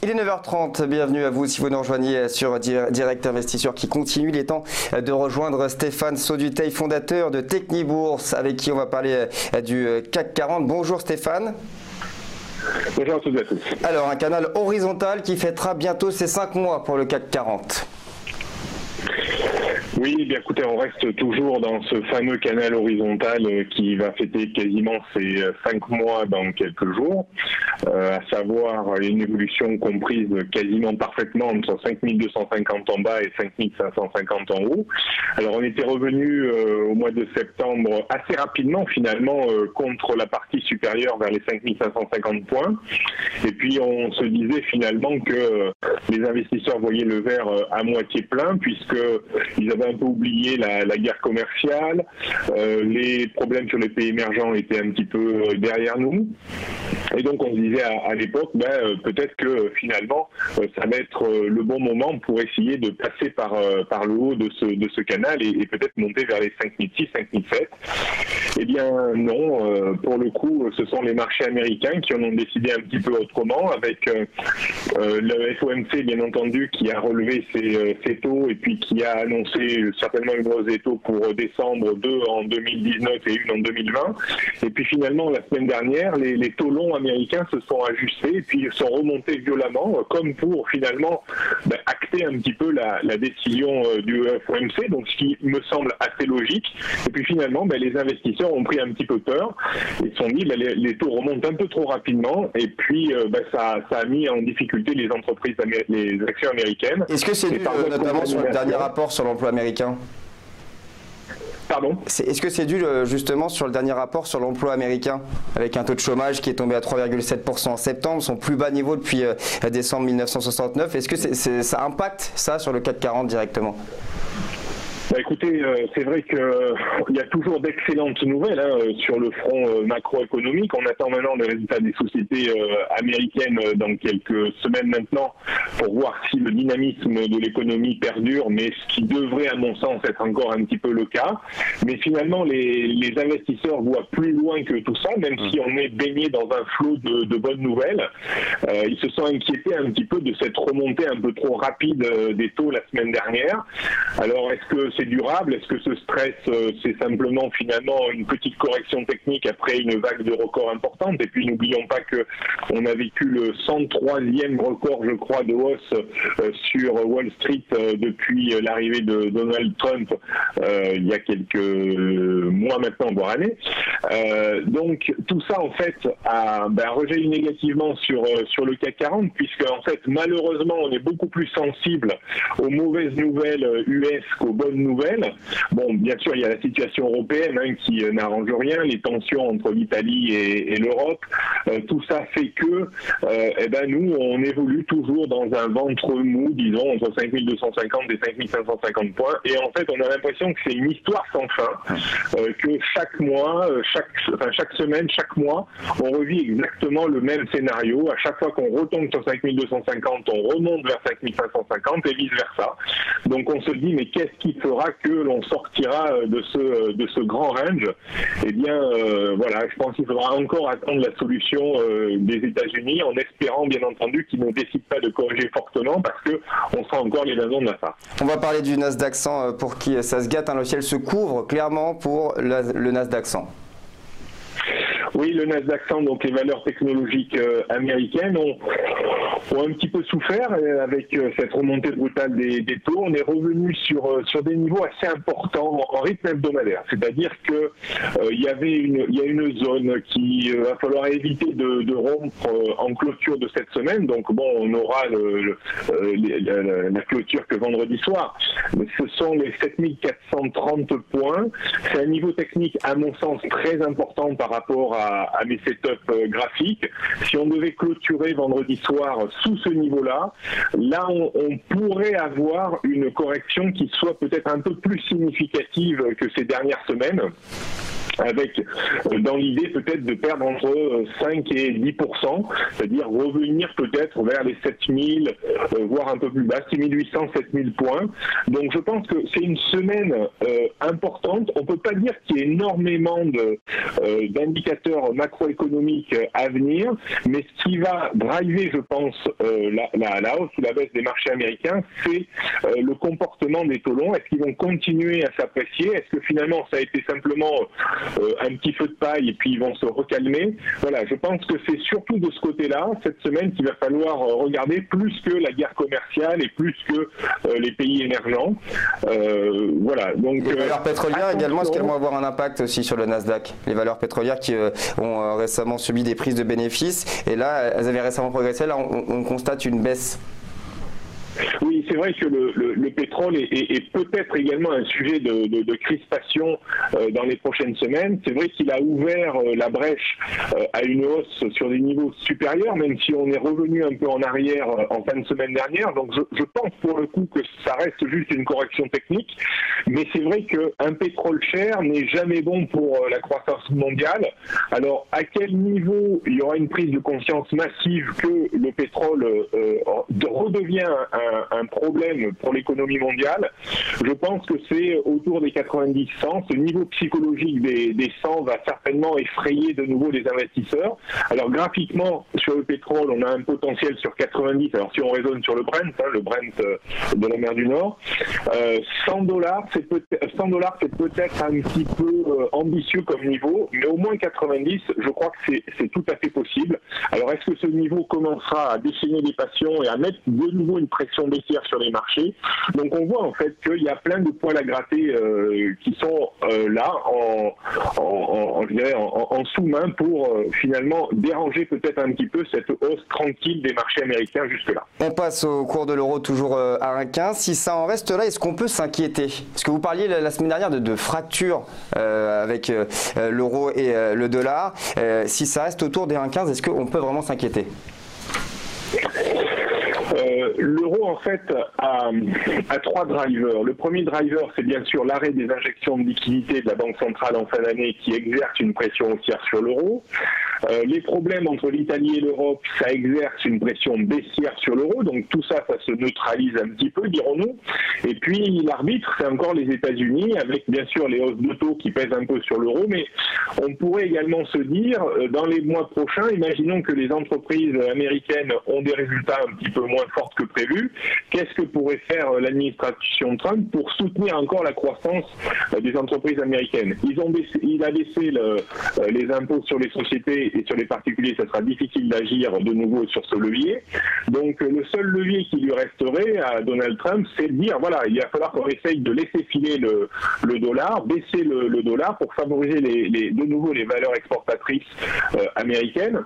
Il est 9h30, bienvenue à vous si vous nous rejoignez sur Direct Investisseur qui continue. Il est temps de rejoindre Stéphane Sauduteil, fondateur de Technibourse, avec qui on va parler du CAC 40. Bonjour Stéphane. Bonjour à toutes et à tous. Alors, un canal horizontal qui fêtera bientôt ses 5 mois pour le CAC 40. Oui, bien écoutez, on reste toujours dans ce fameux canal horizontal qui va fêter quasiment ses 5 mois dans quelques jours, à savoir une évolution comprise quasiment parfaitement entre 5250 en bas et 5550 en haut. Alors on était revenu au mois de septembre assez rapidement finalement contre la partie supérieure vers les 5550 points, et puis on se disait finalement que les investisseurs voyaient le verre à moitié plein puisqu'ils avaient un peu oublié la guerre commerciale, les problèmes sur les pays émergents étaient un petit peu derrière nous, et donc on se disait à l'époque, peut-être que finalement ça va être le bon moment pour essayer de passer par le haut de ce canal et peut-être monter vers les 5006, 5007. Eh bien non, pour le coup ce sont les marchés américains qui en ont décidé un petit peu autrement, avec le FOMC bien entendu qui a relevé ses taux et puis qui a annoncé certainement une hausse des taux pour décembre, 2 en 2019 et 1 en 2020. Et puis finalement la semaine dernière, les taux longs américains se sont ajustés et puis sont remontés violemment, comme pour finalement acter un petit peu la décision du FOMC, donc ce qui me semble assez logique. Et puis finalement, les investisseurs ont pris un petit peu peur et se sont dit les taux remontent un peu trop rapidement, et puis ça a mis en difficulté les entreprises, les actions américaines. Est-ce que c'est dû notamment sur le dernier rapport sur l'emploi américain ? Pardon ? Est-ce que c'est dû justement sur le dernier rapport sur l'emploi américain, avec un taux de chômage qui est tombé à 3,7% en septembre, son plus bas niveau depuis décembre 1969. Est-ce que ça impacte ça sur le CAC 40 directement ? Écoutez, c'est vrai qu'il y a toujours d'excellentes nouvelles sur le front macroéconomique. On attend maintenant les résultats des sociétés américaines dans quelques semaines maintenant pour voir si le dynamisme de l'économie perdure, mais ce qui devrait à mon sens être encore un petit peu le cas. Mais finalement, les investisseurs voient plus loin que tout ça, même si on est baigné dans un flot de bonnes nouvelles. Ils se sont inquiétés un petit peu de cette remontée un peu trop rapide des taux la semaine dernière. Alors, est-ce que c'est durable? Est-ce que ce stress, c'est simplement finalement une petite correction technique après une vague de records importante? Et puis n'oublions pas qu'on a vécu le 103e record, je crois, de hausse sur Wall Street depuis l'arrivée de Donald Trump il y a quelques mois maintenant, voire années. Donc tout ça en fait a rejailli négativement sur le CAC 40, puisque en fait malheureusement on est beaucoup plus sensible aux mauvaises nouvelles US qu'aux bonnes nouvelles. Bon, bien sûr, il y a la situation européenne qui n'arrange rien, les tensions entre l'Italie et l'Europe. Tout ça fait que nous, on évolue toujours dans un ventre mou, disons, entre 5250 et 5550 points. Et en fait, on a l'impression que c'est une histoire sans fin, que chaque mois, chaque semaine, chaque mois, on revit exactement le même scénario. À chaque fois qu'on retombe sur 5250, on remonte vers 5550 et vice-versa. Donc on se dit, mais qu'est-ce qui fera que l'on sortira de ce grand range? Eh bien, je pense qu'il faudra encore attendre la solution des États-Unis, en espérant bien entendu qu'ils ne décident pas de corriger fortement, parce qu'on sera encore les dindons de la farce. On va parler du Nasdaq 100 pour qui ça se gâte, le ciel se couvre clairement pour le Nasdaq 100. Oui, le Nasdaq 100, donc les valeurs technologiques américaines, ont un petit peu souffert avec cette remontée brutale des taux. On est revenu sur des niveaux assez importants en rythme hebdomadaire. C'est-à-dire que il y a une zone qui va falloir éviter de rompre en clôture de cette semaine. Donc bon, on aura la clôture que vendredi soir. Mais ce sont les 7430 points. C'est un niveau technique, à mon sens, très important par rapport à mes setups graphiques. Si on devait clôturer vendredi soir sous ce niveau-là, on pourrait avoir une correction qui soit peut-être un peu plus significative que ces dernières semaines, avec dans l'idée peut-être de perdre entre 5 et 10%, c'est-à-dire revenir peut-être vers les 7000, voire un peu plus bas, 6800, 7000 points. Donc je pense que c'est une semaine importante. On ne peut pas dire qu'il y ait énormément d'indicateurs macroéconomiques à venir, mais ce qui va driver, je pense, la hausse ou la baisse des marchés américains, c'est le comportement des taux longs. Est-ce qu'ils vont continuer à s'apprécier? Est-ce que finalement ça a été simplement un petit feu de paille et puis ils vont se recalmer? Voilà, je pense que c'est surtout de ce côté-là, cette semaine, qu'il va falloir regarder, plus que la guerre commerciale et plus que les pays émergents. Voilà. Donc, les valeurs pétrolières également, est-ce qu'elles vont avoir un impact aussi sur le Nasdaq? Les valeurs pétrolières qui ont récemment subi des prises de bénéfices, et là, elles avaient récemment progressé, là on constate une baisse. Oui, c'est vrai que le pétrole est peut-être également un sujet de crispation dans les prochaines semaines. C'est vrai qu'il a ouvert la brèche à une hausse sur des niveaux supérieurs, même si on est revenu un peu en arrière en fin de semaine dernière. Donc je pense pour le coup que ça reste juste une correction technique. Mais c'est vrai qu'un pétrole cher n'est jamais bon pour la croissance mondiale. Alors à quel niveau il y aura une prise de conscience massive que le pétrole redevient un problème pour l'économie mondiale? Je pense que c'est autour des 90-100. Ce niveau psychologique des 100 va certainement effrayer de nouveau les investisseurs. Alors graphiquement, sur le pétrole, on a un potentiel sur 90. Alors si on raisonne sur le Brent, le Brent de la mer du Nord, $100, c'est peut-être un petit peu ambitieux comme niveau, mais au moins 90, je crois que c'est tout à fait possible. Alors est-ce que ce niveau commencera à déchaîner les passions et à mettre de nouveau une pression baissière sur les marchés? Donc on voit en fait qu'il y a plein de poils à gratter qui sont là en sous-main pour finalement déranger peut-être un petit peu cette hausse tranquille des marchés américains jusque-là. On passe au cours de l'euro toujours à 1,15. Si ça en reste là, est-ce qu'on peut s'inquiéter? Parce que vous parliez la semaine dernière de fracture avec l'euro et le dollar. Si ça reste autour des 1,15, est-ce qu'on peut vraiment s'inquiéter? L'euro, en fait, a trois drivers. Le premier driver, c'est bien sûr l'arrêt des injections de liquidités de la Banque centrale en fin d'année qui exerce une pression haussière sur l'euro. Les problèmes entre l'Italie et l'Europe, ça exerce une pression baissière sur l'euro. Donc tout ça, ça se neutralise un petit peu, dirons-nous. Et puis l'arbitre, c'est encore les États-Unis, avec bien sûr les hausses de taux qui pèsent un peu sur l'euro. Mais on pourrait également se dire, dans les mois prochains, imaginons que les entreprises américaines ont des résultats un petit peu moins forts que prévu. Qu'est-ce que pourrait faire l'administration Trump pour soutenir encore la croissance des entreprises américaines? Il a baissé les impôts sur les sociétés et sur les particuliers, ça sera difficile d'agir de nouveau sur ce levier. Donc le seul levier qui lui resterait à Donald Trump, c'est de dire, voilà, il va falloir qu'on essaye de laisser filer le dollar, baisser le dollar pour favoriser de nouveau les valeurs exportatrices américaines,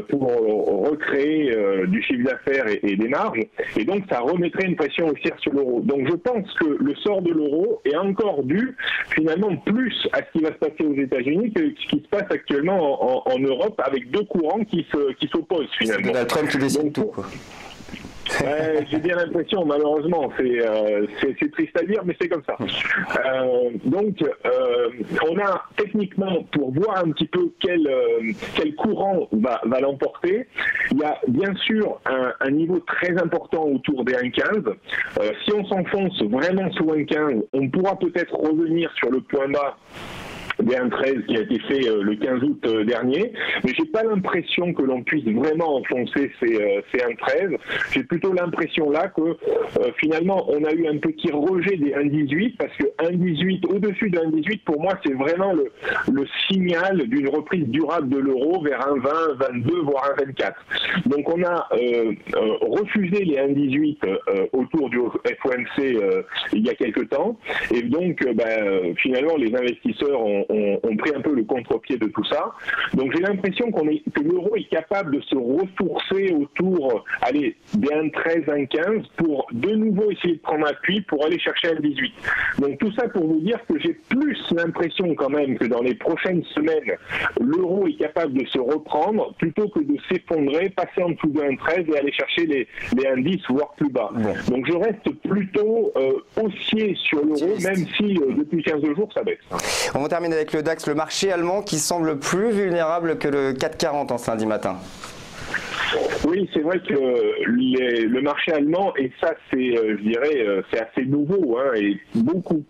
pour recréer du chiffre d'affaires et des marges. Et donc ça remettrait une pression haussière sur l'euro. Donc je pense que le sort de l'euro est encore dû finalement plus à ce qui va se passer aux États-Unis que ce qui se passe actuellement en Europe, avec deux courants qui s'opposent finalement. C'est Donald Trump qui décide tout, quoi. J'ai bien l'impression, malheureusement, c'est triste à dire, mais c'est comme ça. Donc, on a techniquement, pour voir un petit peu quel courant va l'emporter, il y a bien sûr un niveau très important autour des 1,15. Si on s'enfonce vraiment sous 1,15, on pourra peut-être revenir sur le point bas des 1,13 qui a été fait le 15 août dernier, mais j'ai pas l'impression que l'on puisse vraiment enfoncer ces 1,13. J'ai plutôt l'impression là que finalement on a eu un petit rejet des 1,18, parce que 1,18, au-dessus de 1,18, pour moi c'est vraiment le signal d'une reprise durable de l'euro vers 1,20, 22, voire 1,24. Donc on a refusé les 1,18 autour du FOMC il y a quelques temps, et donc finalement les investisseurs ont pris un peu le contre-pied de tout ça. Donc j'ai l'impression que l'euro est capable de se ressourcer autour des 1,13, 1,15 pour de nouveau essayer de prendre appui pour aller chercher 1,18. Donc tout ça pour vous dire que j'ai plus l'impression quand même que dans les prochaines semaines, l'euro est capable de se reprendre plutôt que de s'effondrer, passer en dessous de 1,13 et aller chercher les 1,10 voire plus bas. Donc je reste plutôt haussier sur l'euro, même si depuis 15 jours ça baisse. On va terminer avec le DAX, le marché allemand qui semble plus vulnérable que le CAC 40 en ce lundi matin. Oui, c'est vrai que le marché allemand, et ça c'est, je dirais, c'est assez nouveau, hein, et beaucoup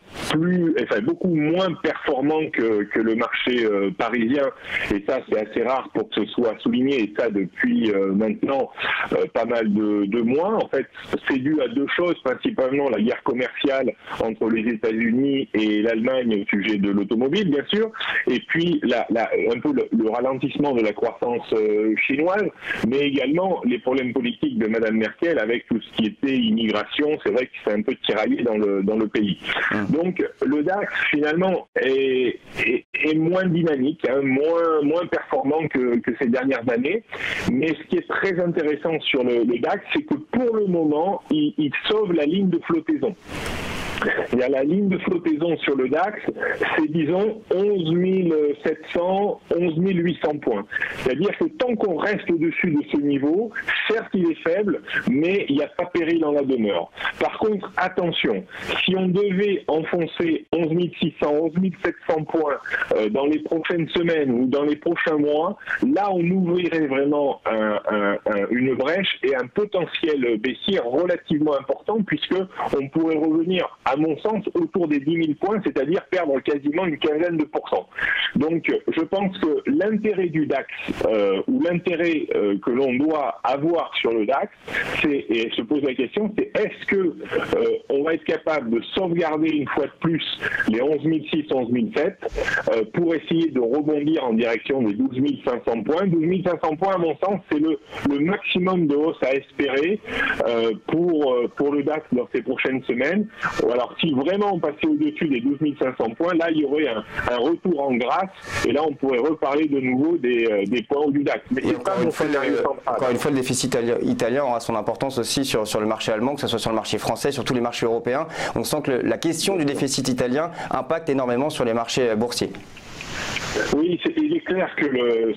moins performant que le marché parisien. Et ça c'est assez rare pour que ce soit souligné, et ça depuis maintenant pas mal de mois. En fait, c'est dû à deux choses, principalement la guerre commerciale entre les États-Unis et l'Allemagne au sujet de l'automobile, bien sûr, et puis un peu le ralentissement de la croissance chinoise, mais également les problèmes politiques de Madame Merkel avec tout ce qui était immigration. C'est vrai que c'est un peu tiraillé dans le pays. Donc le DAX finalement est moins dynamique, hein, moins performant que ces dernières années. Mais ce qui est très intéressant sur le DAX, c'est que pour le moment, il sauve la ligne de flottaison. Il y a la ligne de flottaison sur le DAX, c'est disons 11 700, 11 800 points. C'est-à-dire que tant qu'on reste au-dessus de ce niveau, certes il est faible, mais il n'y a pas péril dans la demeure. Par contre, attention, si on devait enfoncer 11 600, 11 700 points dans les prochaines semaines ou dans les prochains mois, là on ouvrirait vraiment une brèche et un potentiel baissier relativement important, puisque on pourrait revenir à mon sens, autour des 10 000 points, c'est-à-dire perdre quasiment une quinzaine de pourcents. Donc, je pense que l'intérêt du DAX, ou l'intérêt que l'on doit avoir sur le DAX, et se pose la question, c'est est-ce que on va être capable de sauvegarder une fois de plus les 11 600, 11 700 pour essayer de rebondir en direction des 12 500 points. 12 500 points, à mon sens, c'est le maximum de hausse à espérer pour le DAX dans ces prochaines semaines. Alors, si vraiment on passait au-dessus des 12 500 points, là, il y aurait un retour en grâce, et là, on pourrait reparler de nouveau des points hauts du DAX. Mais c'est pas mon scénario central. Encore une fois, le déficit italien aura son importance aussi sur le marché allemand, que ce soit sur le marché français, sur tous les marchés européens. On sent que la question du déficit italien impacte énormément sur les marchés boursiers. Oui, il est clair que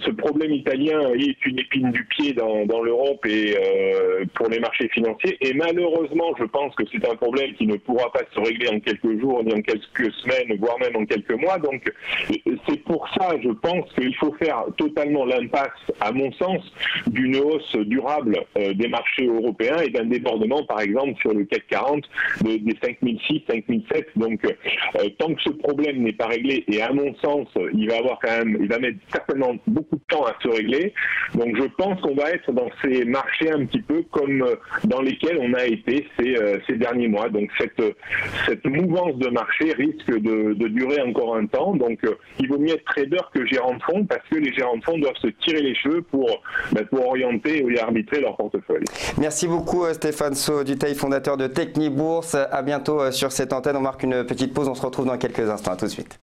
ce problème italien est une épine du pied dans l'Europe et pour les marchés financiers. Et malheureusement, je pense que c'est un problème qui ne pourra pas se régler en quelques jours, ni en quelques semaines, voire même en quelques mois. Donc, c'est pour ça, je pense qu'il faut faire totalement l'impasse, à mon sens, d'une hausse durable des marchés européens et d'un débordement, par exemple, sur le CAC 40 des 5006, 5007. Donc, tant que ce problème n'est pas réglé, et à mon sens, il va mettre certainement beaucoup de temps à se régler. Donc je pense qu'on va être dans ces marchés un petit peu comme dans lesquels on a été ces derniers mois. Donc cette mouvance de marché risque de durer encore un temps. Donc il vaut mieux être trader que gérant de fonds, parce que les gérants de fonds doivent se tirer les cheveux pour orienter et arbitrer leur portefeuille. Merci beaucoup Stéphane Saudutheil, fondateur de Technibourse. À bientôt sur cette antenne. On marque une petite pause. On se retrouve dans quelques instants. À tout de suite.